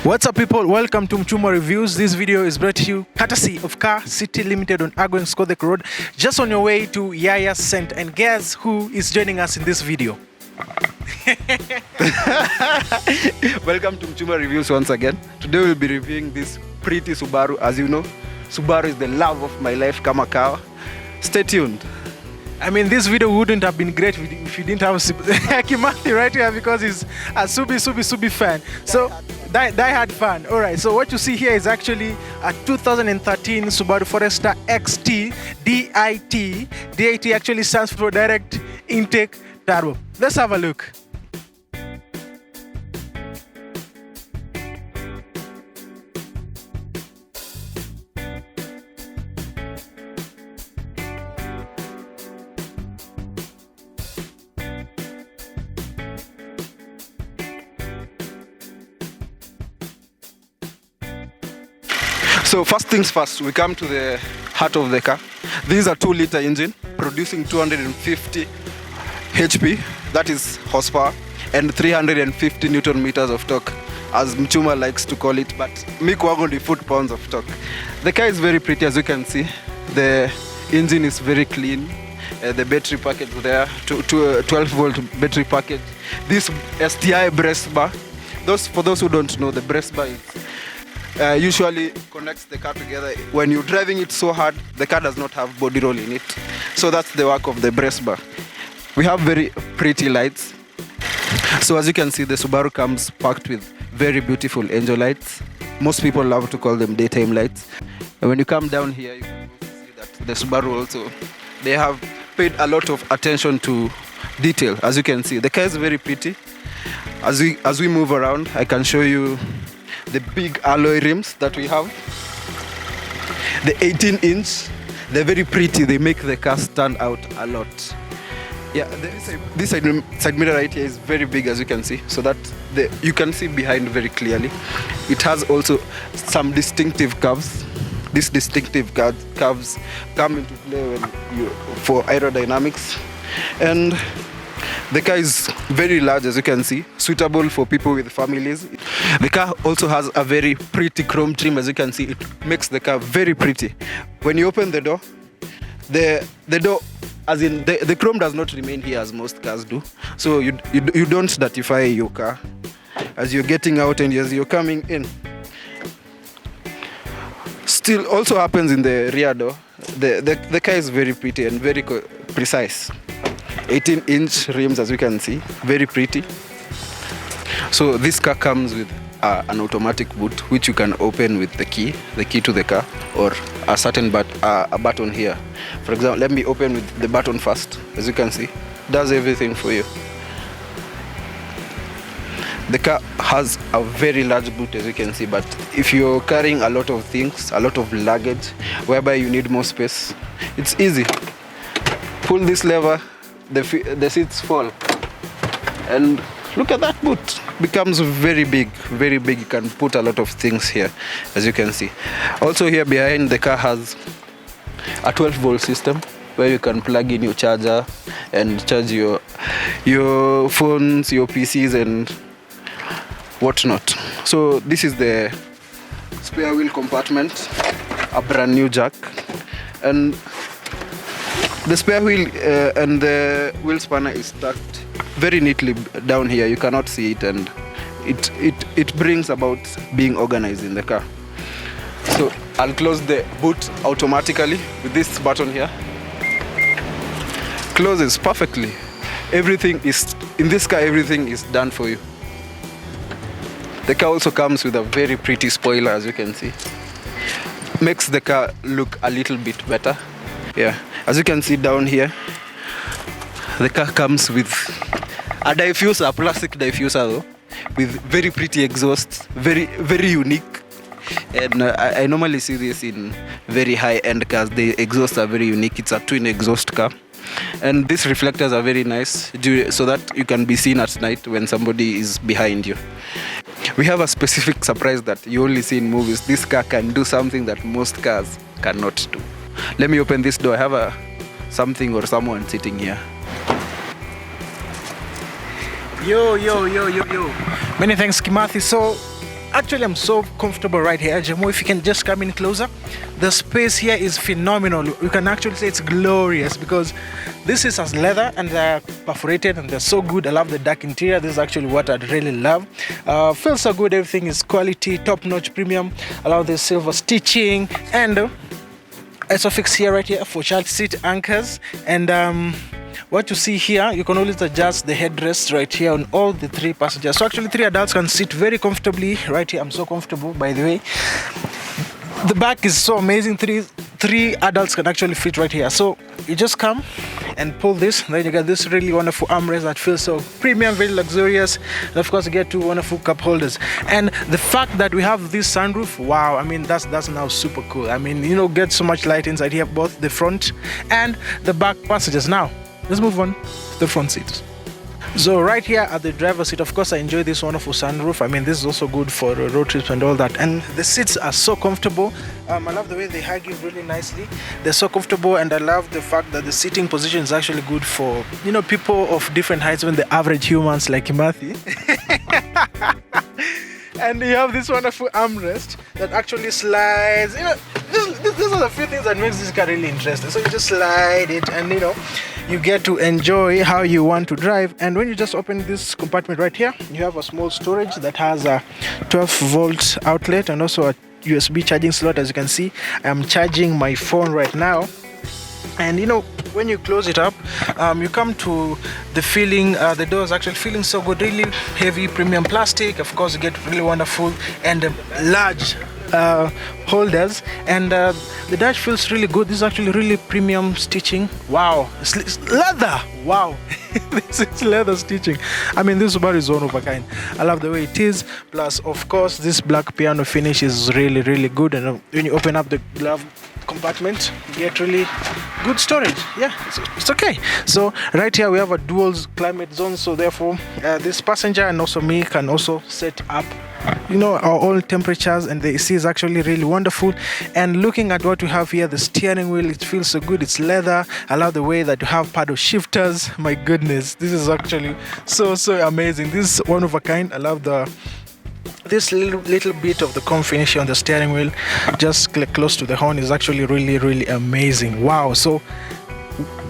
What's up, people? Welcome to Mchuma Reviews. This video is brought to you courtesy of Car City Limited on Agwen Skodek Road, just on your way to Yaya Cent. And guess who is joining us in this video? Welcome to Mchuma Reviews once again. Today we'll be reviewing this pretty Subaru. As you know, Subaru is the love of my life, kama kawa. Stay tuned. I mean, this video wouldn't have been great if you didn't have Kimathi right here, because he's a Subi fan. So, die-hard fan. All right, so what you see here is actually a 2013 Subaru Forester XT, DIT. DIT actually stands for Direct Intake Turbo. Let's have a look. So first things first, we come to the heart of the car. This is a 2-liter engine producing 250 HP, that is horsepower, and 350 Newton meters of torque, as Mchuma likes to call it, but me only foot-pounds of torque. The car is very pretty, as you can see. The engine is very clean. The battery package there, 12-volt battery package. This STI breast bar. For those who don't know, the breast bar is usually connects the car together. When you're driving it so hard, the car does not have body roll in it. So that's the work of the breast bar. We have very pretty lights. So as you can see, the Subaru comes packed with very beautiful angel lights. Most people love to call them daytime lights. And when you come down here, you can see that the Subaru also, they have paid a lot of attention to detail. As you can see, the car is very pretty. As we move around, I can show you the big alloy rims that we have. The 18-inch, they're very pretty. They make the car stand out a lot. Yeah, this side mirror right here is very big, as you can see, so that you can see behind very clearly. It has also some distinctive curves. These distinctive curves come into play for aerodynamics. And the car is very large, as you can see, suitable for people with families. The car also has a very pretty chrome trim, as you can see. It makes the car very pretty. When you open the door, the door, as in the chrome does not remain here as most cars do. So you don't dirtify your car as you're getting out and as you're coming in. Still also happens in the rear door. The car is very pretty and very precise. 18-inch rims, as you can see, very pretty. So this car comes with an automatic boot, which you can open with the key to the car, or a certain button here. For example, let me open with the button first. As you can see, does everything for you. The car has a very large boot, as you can see, but if you're carrying a lot of things, a lot of luggage, whereby you need more space, it's easy. Pull this lever, the seats fall, and look at that boot. Becomes very big. You can put a lot of things here, as you can see. Also here behind, the car has a 12-volt system where you can plug in your charger and charge your phones, your PCs and whatnot. So this is the spare wheel compartment, a brand new jack, and the spare wheel and the wheel spanner is tucked very neatly down here. You cannot see it, and it brings about being organized in the car. So I'll close the boot automatically with this button here. Closes perfectly. Everything is in this car. Everything is done for you. The car also comes with a very pretty spoiler, as you can see. Makes the car look a little bit better. Yeah, as you can see down here, the car comes with a diffuser, a plastic diffuser though, with very pretty exhaust, very unique. And I normally see this in very high-end cars. The exhausts are very unique. It's a twin exhaust car. And these reflectors are very nice, so that you can be seen at night when somebody is behind you. We have a specific surprise that you only see in movies. This car can do something that most cars cannot do. Let me open this door. I have something or someone sitting here. Yo. Many thanks, Kimathi. So Actually, I'm so comfortable right here. Jamo, if you can just come in closer. The space here is phenomenal. You can actually say it's glorious because this is as leather and they're perforated and they're so good. I love the dark interior. This is actually what I'd really love. Feels so good. Everything is quality, top-notch, premium. I love the silver stitching and ISOFIX here right here for child seat anchors. And what you see here, you can always adjust the headrest right here on all the 3 passengers. So actually 3 adults can sit very comfortably right here. I'm so comfortable, by the way. The back is so amazing. Three adults can actually fit right here. So you just come and pull this, then you get this really wonderful armrest that feels so premium, very luxurious, and of course you get 2 wonderful cup holders. And the fact that we have this sunroof, wow, I mean that's now super cool. I mean, you know, get so much light inside here, both the front and the back passengers. Now let's move on to the front seats. So right here at the driver's seat, of course I enjoy this wonderful sunroof. I mean, this is also good for road trips and all that, and the seats are so comfortable. I love the way they hug you really nicely. They're so comfortable, and I love the fact that the seating position is actually good for, you know, people of different heights, when the average humans like Matthew. And you have this wonderful armrest that actually slides. You know, these are the few things that makes this car really interesting. So you just slide it, and you know, you get to enjoy how you want to drive. And when you just open this compartment right here, you have a small storage that has a 12-volt outlet and also a USB charging slot. As you can see, I'm charging my phone right now. And you know, when you close it up, you come to the feeling, the door is actually feeling so good, really heavy premium plastic. Of course, you get really wonderful and large holders, and the dash feels really good. This is actually really premium stitching. Wow, it's leather. Wow. This is leather stitching. I mean, this Subaru is one of a kind. I love the way it is. Plus, of course, this black piano finish is really, really good. And when you open up the glove compartment, you get really good storage. Yeah, it's okay. So right here we have a dual climate zone. So therefore, this passenger and also me can also set up, you know, our own temperatures, and the AC is actually really wonderful. And looking at what we have here, the steering wheel, it feels so good. It's leather. I love the way that you have paddle shifters. My goodness, this is actually so amazing. This is one of a kind. I love this little bit of the chrome finish on the steering wheel, just close to the horn, is actually really amazing. Wow. So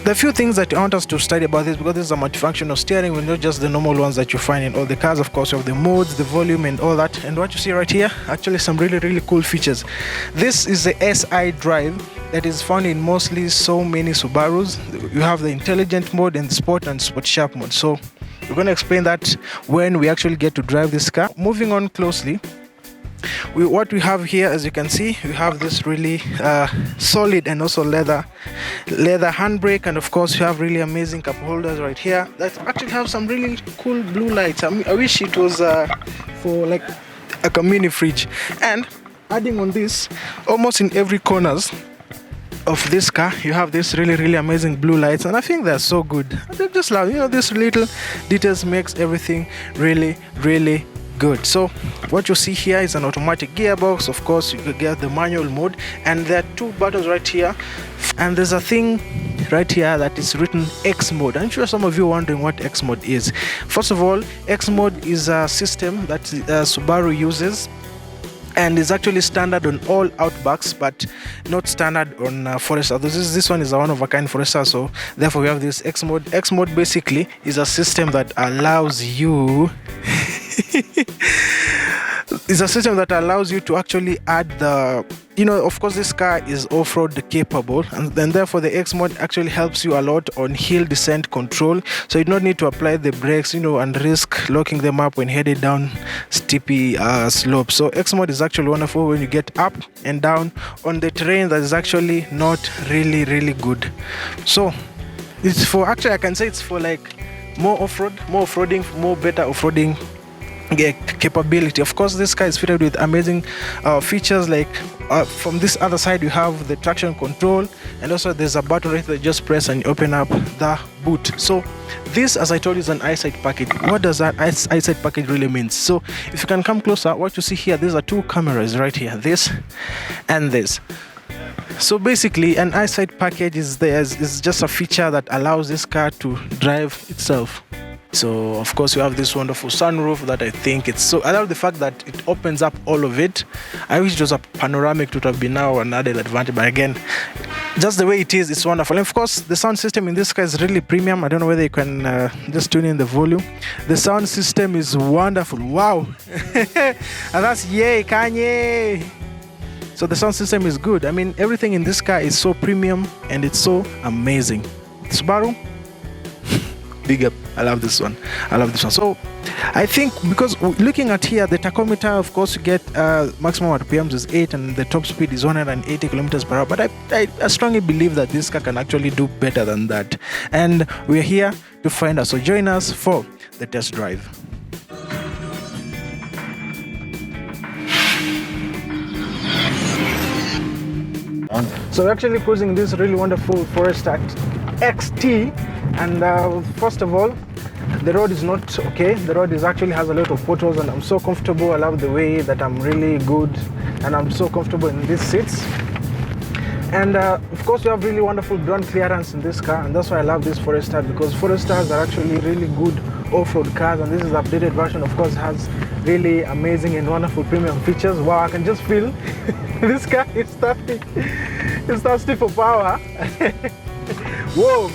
the few things that I want us to study about this, because this is a multifunctional steering wheel, not just the normal ones that you find in all the cars. Of course, you have the modes, the volume, and all that. And what you see right here, actually some really cool features. This is the SI drive that is found in mostly so many Subarus. You have the intelligent mode and the sport and sport sharp mode. So we're going to explain that when we actually get to drive this car. Moving on closely, what we have here, as you can see, we have this really solid and also leather handbrake, and of course you have really amazing cup holders right here that actually have some really cool blue lights. I mean, I wish it was for like a mini fridge. And adding on this, almost in every corners of this car you have this really amazing blue lights, and I think they're so good. I just love, you know, this little details makes everything really good. So what you see here is an automatic gearbox. Of course, you could get the manual mode, and there are 2 buttons right here, and there's a thing right here that is written X mode. I'm sure some of you are wondering what X mode is. First of all, X mode is a system that Subaru uses, and is actually standard on all Outbacks, but not standard on Forester. This one is a one-of-a-kind Forester, so therefore we have this X mode. X mode basically is a system that allows you it's a system that allows you to actually add the, you know, of course this car is off-road capable, and then therefore the X mode actually helps you a lot on hill descent control, so you don't need to apply the brakes, you know, and risk locking them up when headed down steepy slopes. So X mode is actually wonderful when you get up and down on the terrain that is actually not really good. So it's for, actually I can say it's for like more off-roading, more better off-roading capability. Of course, this car is fitted with amazing features, like from this other side you have the traction control, and also there's a button right there, just press and open up the boot. So this, as I told you, is an eyesight package. What does that eyesight package really mean? So if you can come closer, what you see here, these are 2 cameras right here, this and this. So basically an eyesight package is just a feature that allows this car to drive itself. So of course you have this wonderful sunroof that I think it's so, I love the fact that it opens up all of it. I wish it was a panoramic, it would have been now an added advantage, but again, just the way it is, it's wonderful. And of course the sound system in this car is really premium. I don't know whether you can just tune in the volume. The sound system is wonderful. Wow. And that's yay Kanye. So the sound system is good. I mean, everything in this car is so premium and it's so amazing. Subaru, big up. I love this one. I love this one. So I think because looking at here, the tachometer, of course, you get maximum RPMs is 8 and the top speed is 180 kilometers per hour. But I strongly believe that this car can actually do better than that. And we're here to find out. So join us for the test drive. So we're actually cruising this really wonderful Forester XT, and first of all, the road is not okay. The road actually has a lot of potholes, and I'm so comfortable. I love the way that I'm really good, and I'm so comfortable in these seats. And of course, you have really wonderful ground clearance in this car, and that's why I love this Forester, because Foresters are actually really good off-road cars, and this is the updated version. Of course, has really amazing and wonderful premium features. Wow, I can just feel this car is thirsty. It's thirsty for power. Whoa!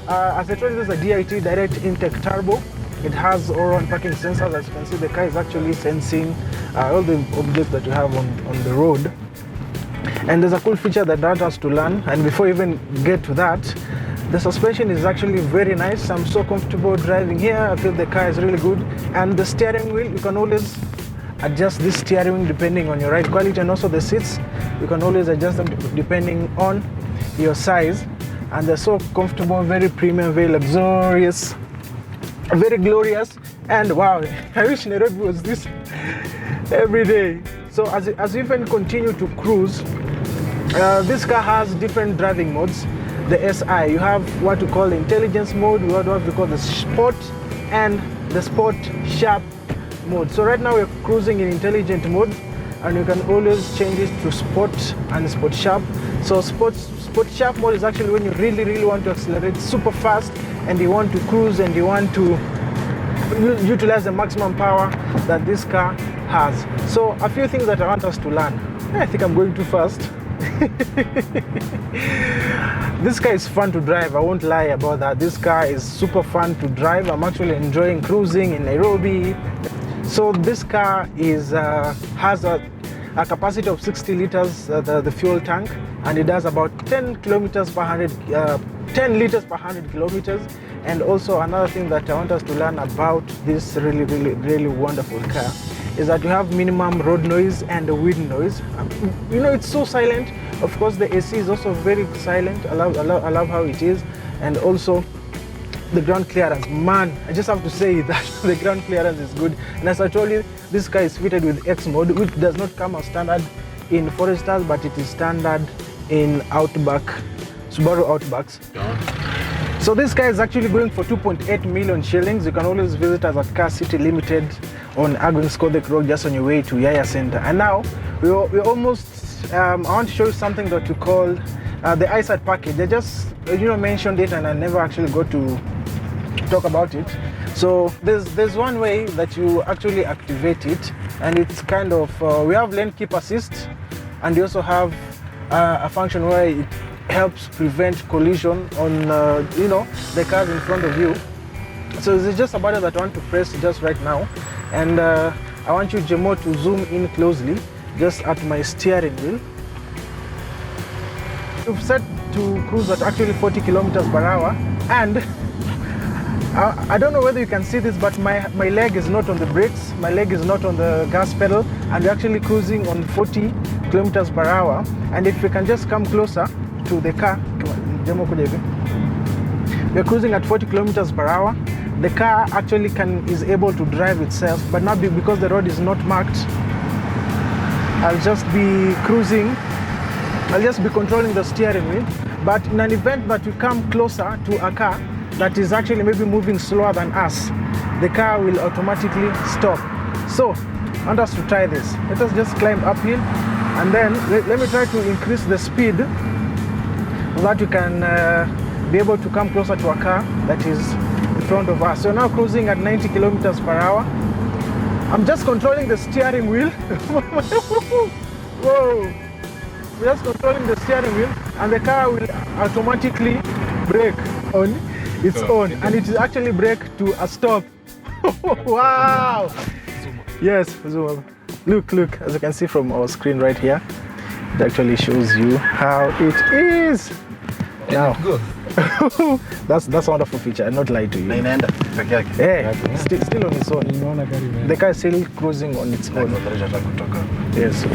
As I told you, this is a DIT direct intake turbo. It has all-round parking sensors. As you can see, the car is actually sensing all the objects that you have on the road. And there's a cool feature that allows us to learn. And before we even get to that, the suspension is actually very nice. I'm so comfortable driving here. I feel the car is really good. And the steering wheel, you can always adjust this steering wheel depending on your ride quality, and also the seats, you can always adjust them depending on your size. And they're so comfortable, very premium, very luxurious, very glorious. And wow, I wish Nairobi was this every day. So as you even continue to cruise, this car has different driving modes. The SI, you have what we call the intelligence mode, what we call the sport, and the sport sharp mode. So right now we're cruising in intelligent mode, and you can always change it to sport and sport sharp. So sport sharp mode is actually when you really want to accelerate super fast, and you want to cruise, and you want to utilize the maximum power that this car has. So a few things that I want us to learn. I think I'm going too fast. This car is fun to drive, I won't lie about that. This car is super fun to drive. I'm actually enjoying cruising in Nairobi. So this car has a capacity of 60 liters, the fuel tank, and it does about 10 liters per 100 kilometers. And also another thing that I want us to learn about this really wonderful car is that you have minimum road noise and wind noise. You know, it's so silent. Of course, the AC is also very silent. I love how it is. And also the ground clearance, man, I just have to say that the ground clearance is good. And as I told you, this car is fitted with X mode, which does not come as standard in Foresters, but it is standard in Outback, Subaru Outbacks. So this car is actually going for 2.8 million shillings. You can always visit us at Car City Limited on Agwin Road, just on your way to Yaya Center. And now we're almost, I want to show you something that we call the Eyesight package. I just mentioned it, and I never actually got to talk about it. So there's one way that you actually activate it, and it's kind of we have lane keep assist, and we also have a function where it helps prevent collision on the cars in front of you. So it's just a button that I want to press just right now, and I want you, Jemo, to zoom in closely just at my steering wheel. We've set to cruise at actually 40 kilometers per hour, and I don't know whether you can see this, but my leg is not on the brakes, my leg is not on the gas pedal, and we're actually cruising on 40 kilometers per hour. And if we can just come closer to the car, we're cruising at 40 kilometers per hour. The car actually is able to drive itself, but not because the road is not marked. I'll just be cruising, I'll just be controlling the steering wheel. But in an event that we come closer to a car that is actually maybe moving slower than us, the car will automatically stop. So I want us to try this. Let us just climb uphill, and then let me try to increase the speed so that you can be able to come closer to a car that is front of us. So now cruising at 90 kilometers per hour. I'm just controlling the steering wheel. Whoa! We're just controlling the steering wheel, and the car will automatically brake on its own, and it will actually brake to a stop. Wow! Yes, zoom up. Look, as you can see from our screen right here, it actually shows you how it is. Now, that's a wonderful feature. I'm not lying to you. Hey, still on its own. The car is still cruising on its own. Yes.